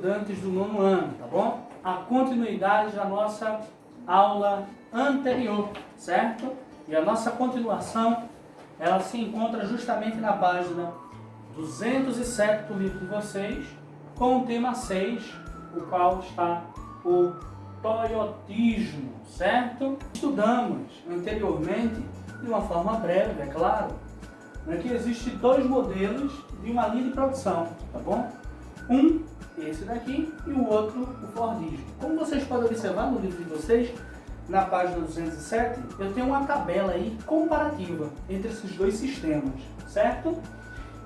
estudantes do nono ano, tá bom? A continuidade da nossa aula anterior, certo? E a nossa continuação, ela se encontra justamente na página 207 do livro de vocês, com o tema 6, o qual está o toyotismo, certo? Estudamos anteriormente, de uma forma breve, é claro, que existem dois modelos de uma linha de produção, tá bom? Um, esse daqui, e o outro, o Fordismo. Como vocês podem observar no livro de vocês, na página 207, eu tenho uma tabela aí comparativa entre esses dois sistemas, certo?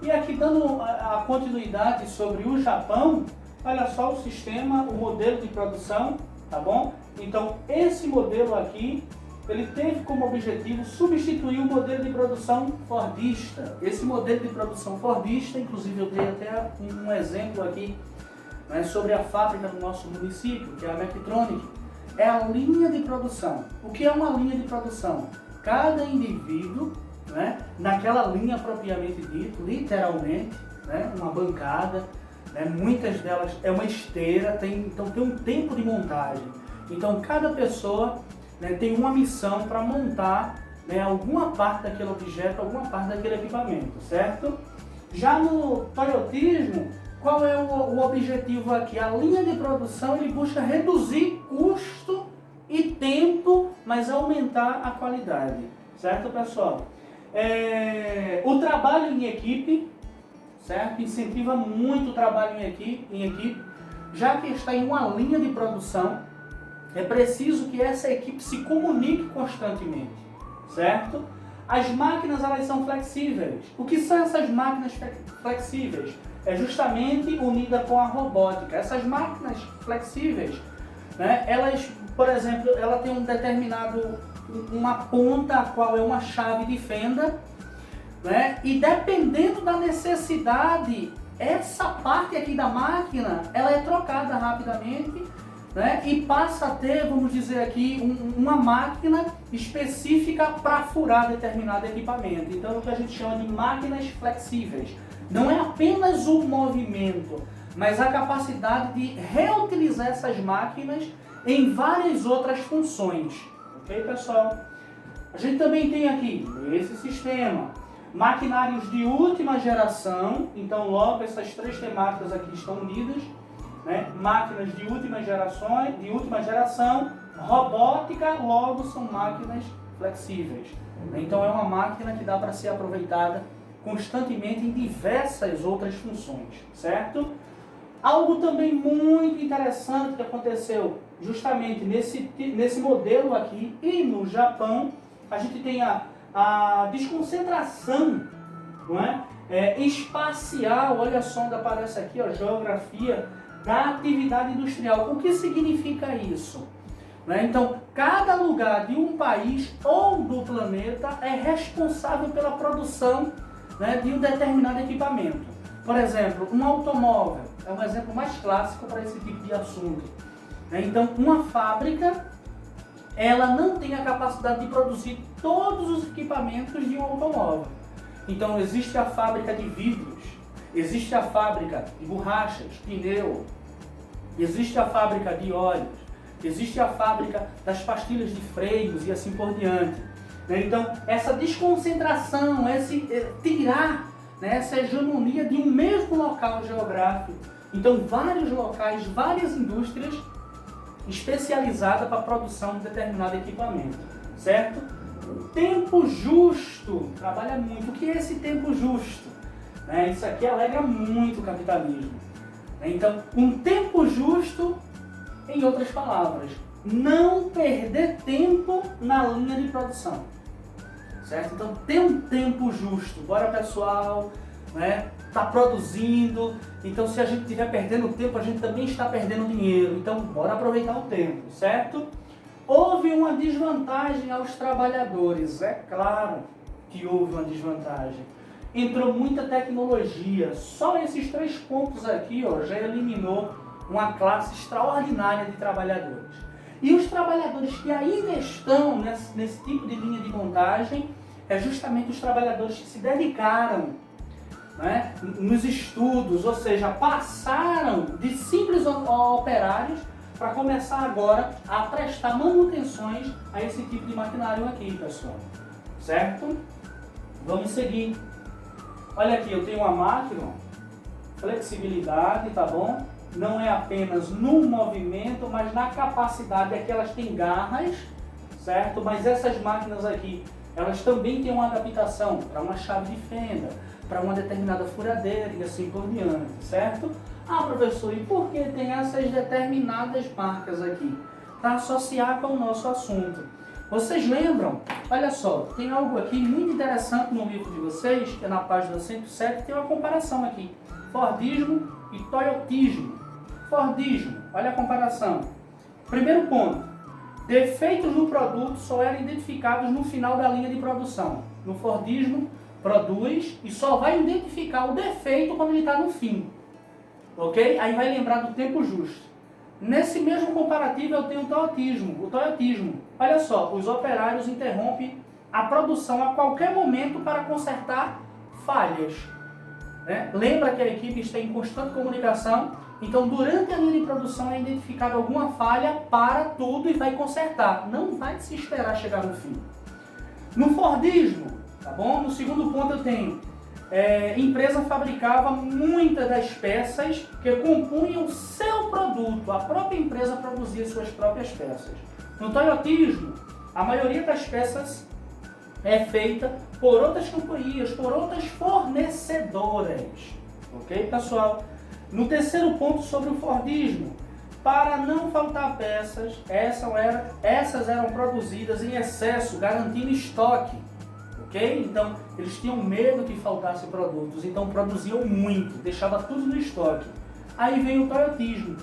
E aqui dando a continuidade sobre o Japão, olha só o sistema, o modelo de produção, tá bom? Então, esse modelo aqui, ele teve como objetivo substituir o modelo de produção fordista. Esse modelo de produção fordista, inclusive eu dei até um exemplo aqui, né, sobre a fábrica do nosso município, que é a Mectronic, é a linha de produção. O que é uma linha de produção? Cada indivíduo, né, naquela linha propriamente dita, literalmente, né, uma bancada, né, muitas delas é uma esteira, então tem um tempo de montagem. Então cada pessoa, né, tem uma missão para montar, né, alguma parte daquele objeto, alguma parte daquele equipamento, certo? Já no toyotismo, qual é o objetivo aqui? A linha de produção, ele busca reduzir custo e tempo, mas aumentar a qualidade, certo, pessoal? O trabalho em equipe, certo? Incentiva muito o trabalho em equipe, já que está em uma linha de produção, é preciso que essa equipe se comunique constantemente, certo? As máquinas, elas são flexíveis. O que são essas máquinas flexíveis? É justamente unida com a robótica. Essas máquinas flexíveis, né, elas, por exemplo, ela tem uma ponta, a qual é uma chave de fenda, né, e dependendo da necessidade, essa parte aqui da máquina, ela é trocada rapidamente, né, e passa a ter, vamos dizer aqui, uma máquina específica para furar determinado equipamento. Então é o que a gente chama de máquinas flexíveis. Não é apenas o movimento, mas a capacidade de reutilizar essas máquinas em várias outras funções. Ok, pessoal? A gente também tem aqui, nesse sistema, maquinários de última geração. Então logo essas três temáticas aqui estão unidas, né? Máquinas de última geração, robótica, logo são máquinas flexíveis. Então é uma máquina que dá para ser aproveitada constantemente em diversas outras funções, certo? Algo também muito interessante que aconteceu justamente nesse modelo aqui e no Japão, a gente tem a desconcentração, não é? Espacial. Olha só onde aparece aqui, ó, geografia da atividade industrial. O que significa isso? Né? Então, cada lugar de um país ou do planeta é responsável pela produção, né, de um determinado equipamento. Por exemplo, um automóvel é um exemplo mais clássico para esse tipo de assunto. Né? Então, uma fábrica, ela não tem a capacidade de produzir todos os equipamentos de um automóvel. Então, existe a fábrica de vidros, existe a fábrica de borrachas, pneu, existe a fábrica de óleos, existe a fábrica das pastilhas de freios e assim por diante. Então, essa desconcentração, tirar, né, essa hegemonia de um mesmo local geográfico. Então, vários locais, várias indústrias especializadas para a produção de determinado equipamento, certo? O tempo justo trabalha muito. O que é esse tempo justo? Né, isso aqui alegra muito o capitalismo. Então, um tempo justo, em outras palavras, não perder tempo na linha de produção. Certo? Então tem um tempo justo. Bora, pessoal, né? Tá produzindo. Então se a gente estiver perdendo tempo, a gente também está perdendo dinheiro. Então bora aproveitar o tempo, certo? Houve uma desvantagem aos trabalhadores. É claro que houve uma desvantagem. Entrou muita tecnologia. Só esses três pontos aqui, ó, já eliminou uma classe extraordinária de trabalhadores. E os trabalhadores que ainda estão nesse tipo de linha de montagem é justamente os trabalhadores que se dedicaram né, nos estudos, ou seja, passaram de simples operários para começar agora a prestar manutenções a esse tipo de maquinário aqui, pessoal. Certo? Vamos seguir. Olha aqui, eu tenho uma máquina, flexibilidade, tá bom? Não é apenas no movimento, mas na capacidade. Aqui elas têm garras, certo? Mas essas máquinas aqui, elas também têm uma adaptação para uma chave de fenda, para uma determinada furadeira e assim por diante, certo? Ah, professor, e por que tem essas determinadas marcas aqui? Para associar com o nosso assunto. Vocês lembram? Olha só, tem algo aqui muito interessante no livro de vocês, que é na página 107, tem uma comparação aqui. Fordismo e Toyotismo. Fordismo, olha a comparação. Primeiro ponto, defeitos no produto só eram identificados no final da linha de produção. No Fordismo, produz e só vai identificar o defeito quando ele está no fim. Ok? Aí vai lembrar do tempo justo. Nesse mesmo comparativo eu tenho o Toyotismo. Olha só, os operários interrompem a produção a qualquer momento para consertar falhas. Né? Lembra que a equipe está em constante comunicação, então durante a linha de produção é identificada alguma falha, para tudo e vai consertar. Não vai se esperar chegar no fim. No Fordismo, tá bom? No segundo ponto eu tenho empresa fabricava muitas das peças que compunham o seu produto. A própria empresa produzia suas próprias peças. No Toyotismo, a maioria das peças é feita por outras companhias, por outras fornecedoras. Ok, pessoal? No terceiro ponto sobre o Fordismo, para não faltar peças, essas eram produzidas em excesso, garantindo estoque. Ok? Então, eles tinham medo que faltassem produtos, então produziam muito, deixava tudo no estoque. Aí vem o Toyotismo.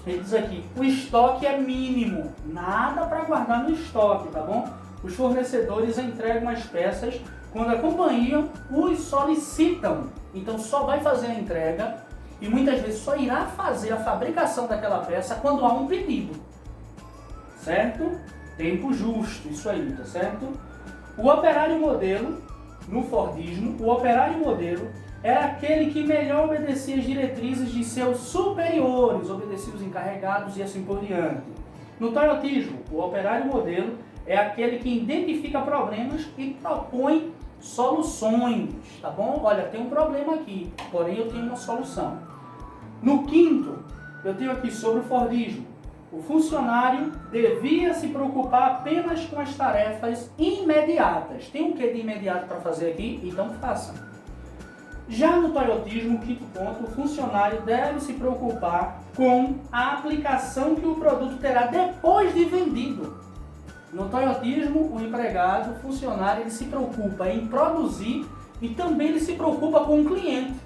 Ele diz aqui, o estoque é mínimo, nada para guardar no estoque, tá bom? Os fornecedores entregam as peças quando a companhia os solicitam. Então, só vai fazer a entrega e muitas vezes só irá fazer a fabricação daquela peça quando há um pedido. Certo? Tempo justo, isso aí, tá certo? O operário modelo, no Fordismo, o operário modelo era aquele que melhor obedecia as diretrizes de seus superiores, obedecia os encarregados e assim por diante. No Toyotismo, o operário modelo é aquele que identifica problemas e propõe soluções, tá bom? Olha, tem um problema aqui, porém eu tenho uma solução. No quinto, eu tenho aqui sobre o Fordismo. O funcionário devia se preocupar apenas com as tarefas imediatas. Tem um que de imediato para fazer aqui? Então faça. Já no Toyotismo, quinto ponto, o funcionário deve se preocupar com a aplicação que o produto terá depois de vendido. No Toyotismo, o empregado, o funcionário, ele se preocupa em produzir e também ele se preocupa com o cliente.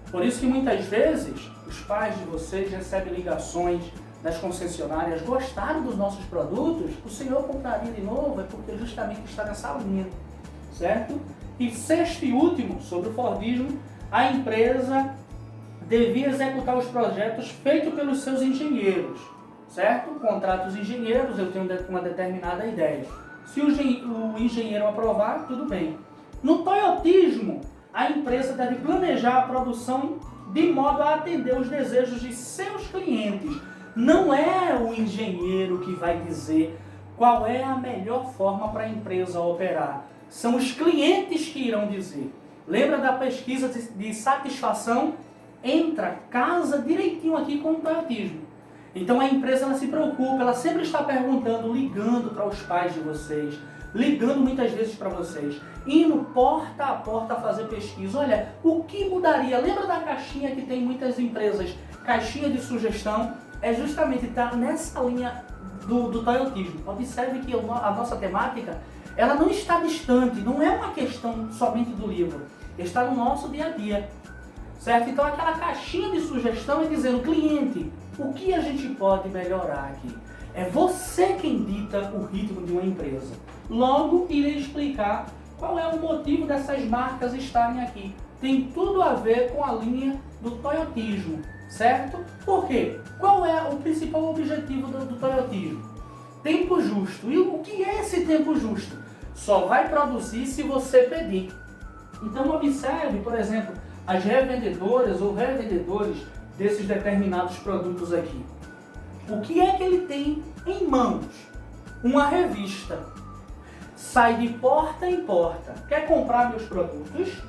Por isso que muitas vezes os pais de vocês recebem ligações das concessionárias: gostaram dos nossos produtos? O senhor compraria de novo? É porque justamente está nessa linha, certo? E sexto e último, sobre o Fordismo, a empresa devia executar os projetos feitos pelos seus engenheiros, certo? Contrata os engenheiros, eu tenho uma determinada ideia. Se o engenheiro aprovar, tudo bem. No Toyotismo, a empresa deve planejar a produção de modo a atender os desejos de seus clientes. Não é o engenheiro que vai dizer qual é a melhor forma para a empresa operar. São os clientes que irão dizer. Lembra da pesquisa de satisfação? Casa direitinho aqui com o Toyotismo. Então a empresa ela se preocupa, ela sempre está perguntando, ligando para os pais de vocês, ligando muitas vezes para vocês, indo porta a porta fazer pesquisa. Olha, o que mudaria? Lembra da caixinha que tem em muitas empresas? Caixinha de sugestão. É justamente estar nessa linha do Toyotismo. Observe que a nossa temática, ela não está distante, não é uma questão somente do livro, está no nosso dia a dia, certo? Então aquela caixinha de sugestão é dizendo, cliente, o que a gente pode melhorar aqui? É você quem dita o ritmo de uma empresa. Logo, irei explicar qual é o motivo dessas marcas estarem aqui. Tem tudo a ver com a linha do Toyotismo, certo? Por quê? Qual é o principal objetivo do Toyotismo? Tempo justo. E o que é esse tempo justo? Só vai produzir se você pedir. Então observe, por exemplo, as revendedoras ou revendedores desses determinados produtos aqui. O que é que ele tem em mãos? Uma revista. Sai de porta em porta. Quer comprar meus produtos?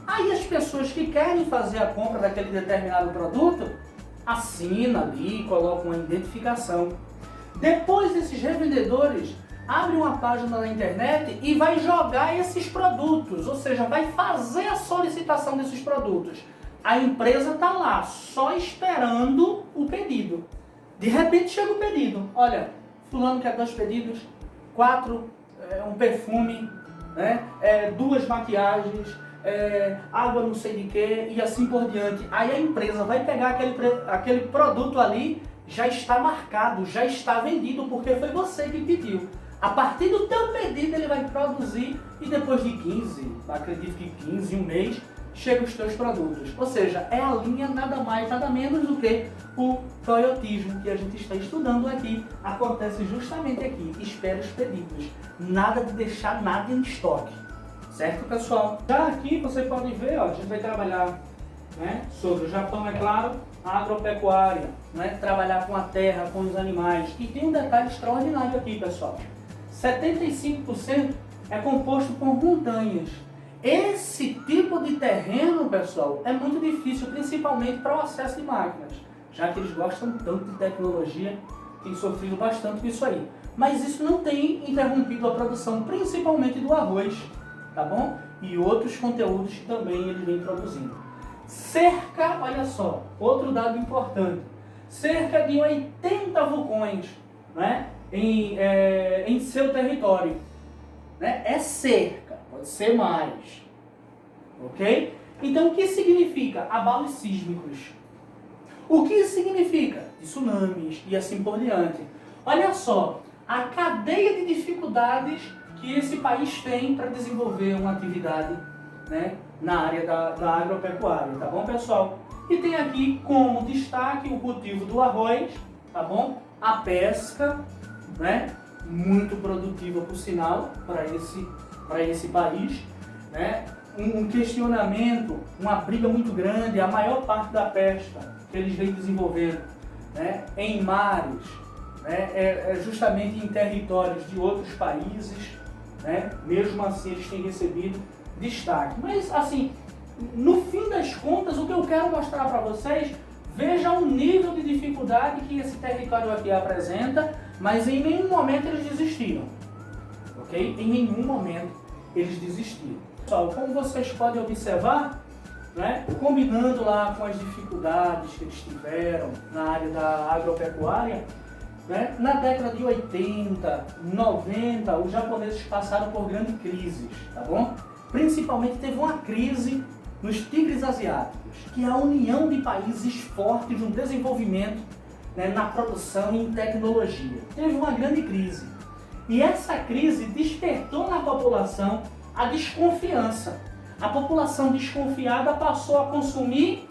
Aí as pessoas que querem fazer a compra daquele determinado produto, assina ali, coloca uma identificação. Depois esses revendedores abrem uma página na internet e vai jogar esses produtos, ou seja, vai fazer a solicitação desses produtos. A empresa está lá, só esperando o pedido. De repente chega o pedido. Olha, fulano quer 2 pedidos, 4, um perfume, né? 2 maquiagens, água não sei de que e assim por diante. Aí a empresa vai pegar aquele produto ali, já está marcado, já está vendido, porque foi você que pediu. A partir do teu pedido ele vai produzir e depois de 15, acredito que 15, um mês, chegam os teus produtos. Ou seja, é a linha nada mais, nada menos do que o toyotismo que a gente está estudando aqui. Acontece justamente aqui, espera os pedidos. Nada de deixar nada em estoque. Certo, pessoal? Já aqui você pode ver, ó, a gente vai trabalhar, né, sobre o Japão, é claro, a agropecuária, né, trabalhar com a terra, com os animais. E tem um detalhe extraordinário aqui, pessoal. 75% é composto por montanhas. Esse tipo de terreno, pessoal, é muito difícil, principalmente para o acesso de máquinas, já que eles gostam tanto de tecnologia, tem sofrido bastante com isso aí. Mas isso não tem interrompido a produção, principalmente do arroz, tá bom? E outros conteúdos que também ele vem produzindo. Cerca, olha só, outro dado importante, cerca de 80 vulcões, né, em seu território. Né? É cerca, pode ser mais. Ok? Então o que significa abalos sísmicos? O que significa tsunamis e assim por diante? Olha só, a cadeia de dificuldades que esse país tem para desenvolver uma atividade, né, na área da agropecuária, tá bom, pessoal? E tem aqui como destaque o cultivo do arroz, tá bom? A pesca, né? Muito produtiva, por sinal, para esse país, né? Um questionamento, uma briga muito grande, a maior parte da pesca que eles vêm desenvolvendo, né, em mares, né, é justamente em territórios de outros países, né? Mesmo assim eles têm recebido destaque. Mas assim, no fim das contas, o que eu quero mostrar para vocês, veja o nível de dificuldade que esse território aqui apresenta, mas em nenhum momento eles desistiram, ok? Em nenhum momento eles desistiram. Pessoal, como vocês podem observar, né, combinando lá com as dificuldades que eles tiveram na área da agropecuária, né, na década de 80, 90, os japoneses passaram por grandes crises, tá bom? Principalmente teve uma crise nos tigres asiáticos, que é a união de países fortes no desenvolvimento, né, na produção e em tecnologia. Teve uma grande crise. E essa crise despertou na população a desconfiança. A população desconfiada passou a consumir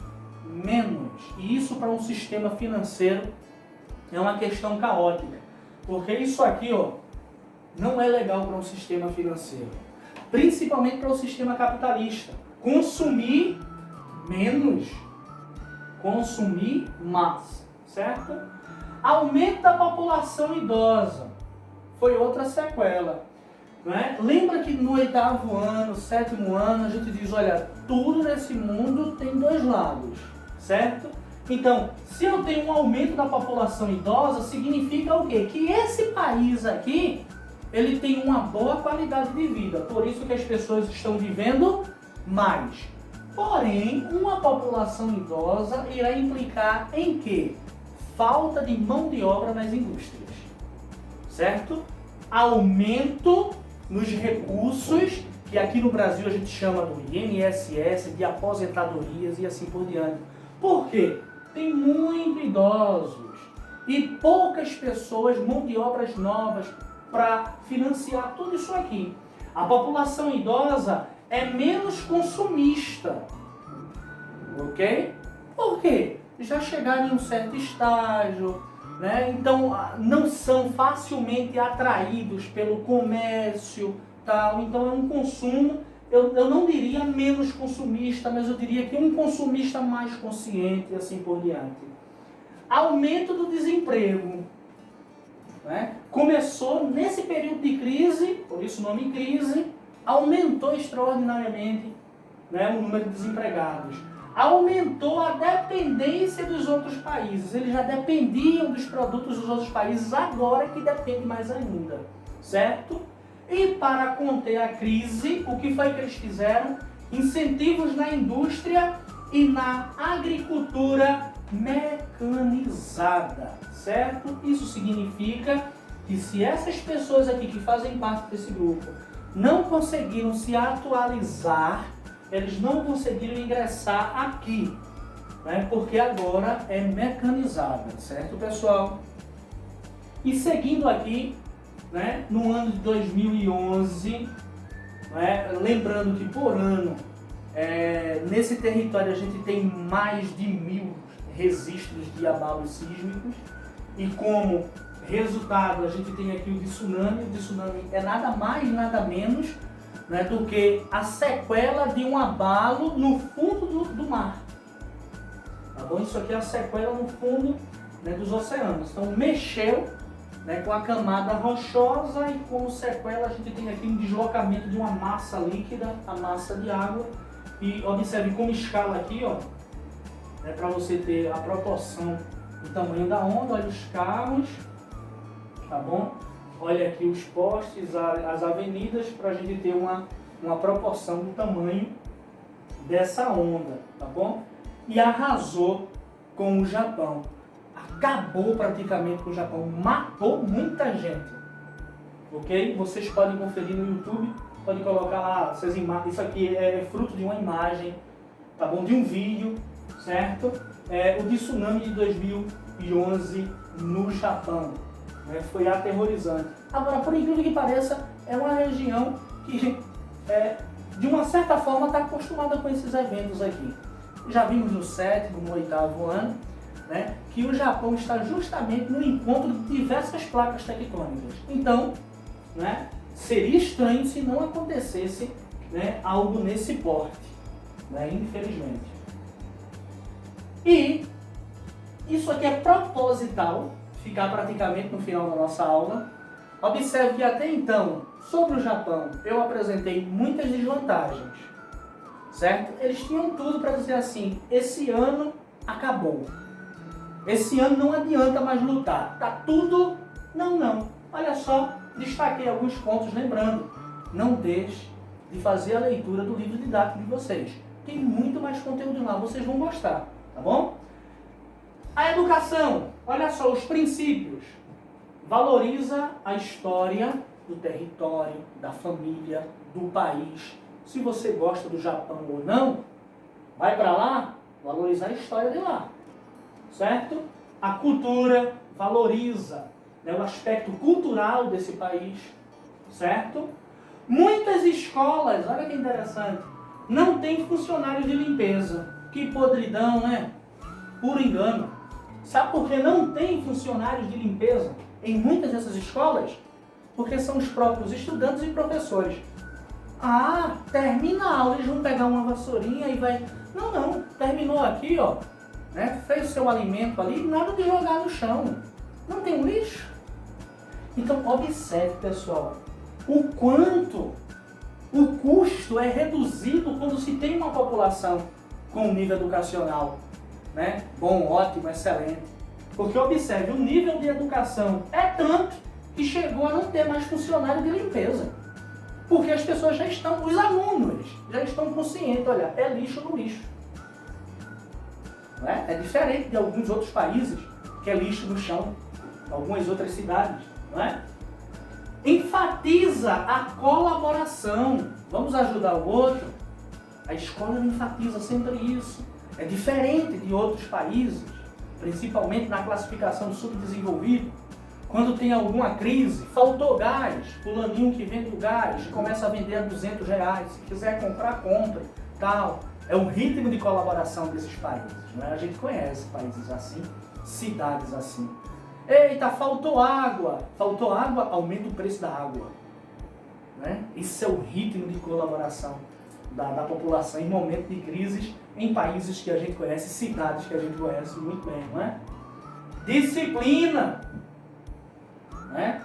menos. E isso, para um sistema financeiro, é uma questão caótica. Porque isso aqui, ó, não é legal para um sistema financeiro. Principalmente para o sistema capitalista. Consumir menos, consumir mais, certo? Aumento da população idosa foi outra sequela, né? Lembra que no 8º ano, 7º ano, a gente diz, olha, tudo nesse mundo tem 2 lados, certo? Então, se eu tenho um aumento da população idosa, significa o quê? Que esse país aqui, ele tem uma boa qualidade de vida, por isso que as pessoas estão vivendo mais. Porém, uma população idosa irá implicar em quê? Falta de mão de obra nas indústrias, certo? Aumento nos recursos, que aqui no Brasil a gente chama do INSS, de aposentadorias e assim por diante. Por quê? Tem muitos idosos e poucas pessoas, mão de obras novas para financiar tudo isso aqui. A população idosa é menos consumista, ok? Por quê? Já chegaram em um certo estágio, né? Então não são facilmente atraídos pelo comércio, tal. Então é um consumo eu não diria menos consumista, mas eu diria que um consumista mais consciente e assim por diante. Aumento do desemprego. Né? Começou nesse período de crise, por isso o nome crise, aumentou extraordinariamente, né, o número de desempregados. Aumentou a dependência dos outros países. Eles já dependiam dos produtos dos outros países, agora que depende mais ainda. Certo? E para conter a crise, o que foi que eles fizeram? Incentivos na indústria e na agricultura mecanizada. Certo? Isso significa que se essas pessoas aqui que fazem parte desse grupo não conseguiram se atualizar, eles não conseguiram ingressar aqui, né? Porque agora é mecanizada, certo, pessoal? E seguindo aqui, né, no ano de 2011, né, lembrando que por ano, nesse território a gente tem mais de 1.000 registros de abalos sísmicos, e como resultado a gente tem aqui o tsunami. O tsunami é nada mais, nada menos, né, do que a sequela de um abalo no fundo do mar. Tá bom? Isso aqui é a sequela no fundo, né, dos oceanos. Então mexeu, né, com a camada rochosa e como sequela a gente tem aqui um deslocamento de uma massa líquida, a massa de água. E observe como escala aqui, ó, né, para você ter a proporção do tamanho da onda. Olha os carros, tá bom? Olha aqui os postes, as avenidas, para a gente ter uma proporção do tamanho dessa onda, tá bom? E arrasou com o Japão. Acabou praticamente com o Japão, matou muita gente. Ok? Vocês podem conferir no YouTube, podem colocar lá essas imagens. Isso aqui é fruto de uma imagem, tá bom? De um vídeo, certo? O tsunami de 2011 no Japão. Foi aterrorizante. Agora, por incrível que pareça, é uma região que, de uma certa forma, está acostumada com esses eventos aqui. Já vimos no 7º, no 8º ano, né, que o Japão está justamente no encontro de diversas placas tectônicas. Então, né, seria estranho se não acontecesse, né, algo nesse porte, né, infelizmente. E isso aqui é proposital, ficar praticamente no final da nossa aula. Observe que até então, sobre o Japão, eu apresentei muitas desvantagens, certo? Eles tinham tudo para dizer assim, esse ano acabou. Esse ano não adianta mais lutar. Tá tudo... Não. Olha só, destaquei alguns pontos, lembrando, não deixe de fazer a leitura do livro didático de vocês. Tem muito mais conteúdo lá, vocês vão gostar, tá bom? A educação, olha só, os princípios. Valoriza a história do território, da família, do país. Se você gosta do Japão ou não, vai para lá, valorizar a história de lá. Certo? A cultura valoriza, né, o aspecto cultural desse país. Certo? Muitas escolas, olha que interessante, não tem funcionários de limpeza. Que podridão, né? Puro engano. Sabe por que não tem funcionários de limpeza em muitas dessas escolas? Porque são os próprios estudantes e professores. Ah, termina a aula, eles vão pegar uma vassourinha e vai... Não, terminou aqui, ó, né? Fez o seu alimento ali, nada de jogar no chão. Não tem lixo. Então, observe, pessoal, o quanto o custo é reduzido quando se tem uma população com um nível educacional, né, bom, ótimo, excelente. Porque observe, o nível de educação é tanto que chegou a não ter mais funcionário de limpeza. Porque as pessoas já estão, os alunos já estão conscientes, olha, é lixo no lixo. Não é? É diferente de alguns outros países, que é lixo no chão, algumas outras cidades, não é? Enfatiza a colaboração. Vamos ajudar o outro? A escola enfatiza sempre isso. É diferente de outros países, principalmente na classificação subdesenvolvido. Quando tem alguma crise, faltou gás, fulaninho que vende o gás, começa a vender a R$200, se quiser comprar, compre, tal. É um ritmo de colaboração desses países, né? A gente conhece países assim, cidades assim. Eita, faltou água, aumenta o preço da água, né? Isso é o ritmo de colaboração. da população em momentos de crises em países que a gente conhece, cidades que a gente conhece muito bem, não é? Disciplina, né?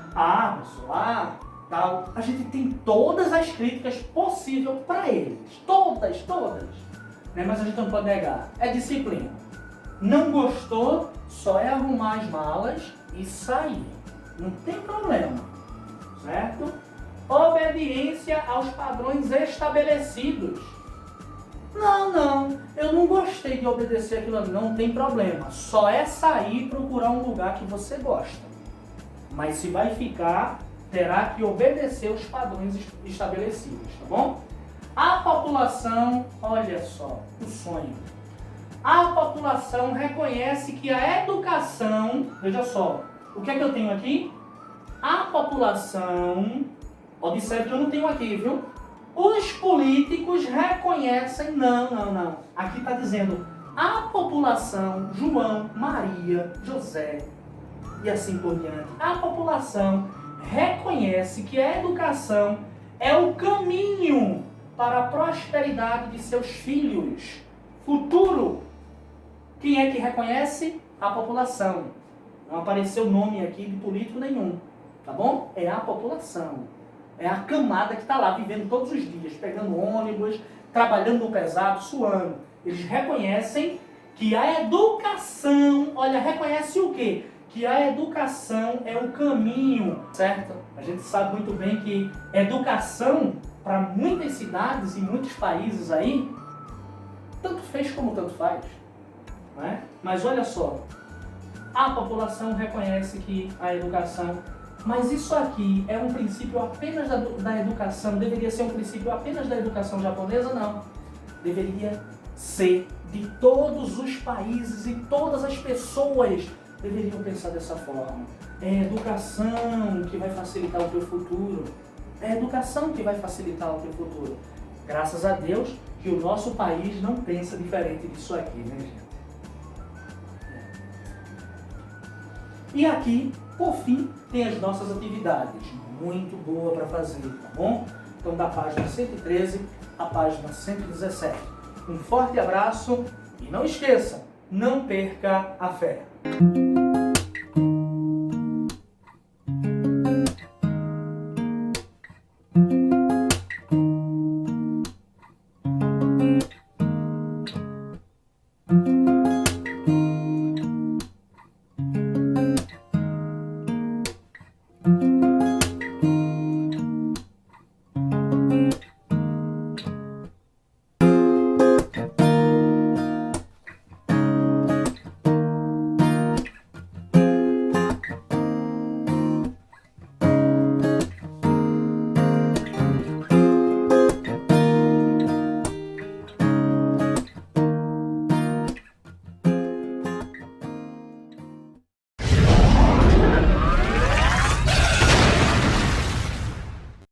Pessoal, tal. A gente tem todas as críticas possíveis para eles, todas, né? Mas a gente não pode negar, é disciplina. Não gostou, só é arrumar as malas e sair, não tem problema, certo? Obediência aos padrões estabelecidos. Não, eu não gostei de obedecer aquilo ali, não tem problema. Só é sair e procurar um lugar que você gosta. Mas se vai ficar, terá que obedecer os padrões estabelecidos, tá bom? A população, olha só, o sonho. A população reconhece que a educação, veja só, o que é que eu tenho aqui? A população, observe que eu não tenho aqui, viu? Os políticos reconhecem, não. Aqui está dizendo, a população, João, Maria, José e assim por diante. A população reconhece que a educação é o caminho para a prosperidade de seus filhos. Futuro. Quem é que reconhece? A população. Não apareceu nome aqui de político nenhum, tá bom? É a população. É a camada que está lá vivendo todos os dias, pegando ônibus, trabalhando no pesado, suando. Eles reconhecem que a educação, olha, reconhece o quê? Que a educação é o caminho, certo? A gente sabe muito bem que educação, para muitas cidades e muitos países aí, tanto fez como tanto faz. Não é? Mas olha só, a população reconhece que a educação... Mas isso aqui é um princípio apenas da educação? Deveria ser um princípio apenas da educação japonesa? Não. Deveria ser de todos os países e todas as pessoas deveriam pensar dessa forma. É a educação que vai facilitar o teu futuro. É a educação que vai facilitar o teu futuro. Graças a Deus que o nosso país não pensa diferente disso aqui, né, gente? E aqui, por fim, tem as nossas atividades. Muito boa para fazer, tá bom? Então, da página 113 à página 117. Um forte abraço e não esqueça, não perca a fé.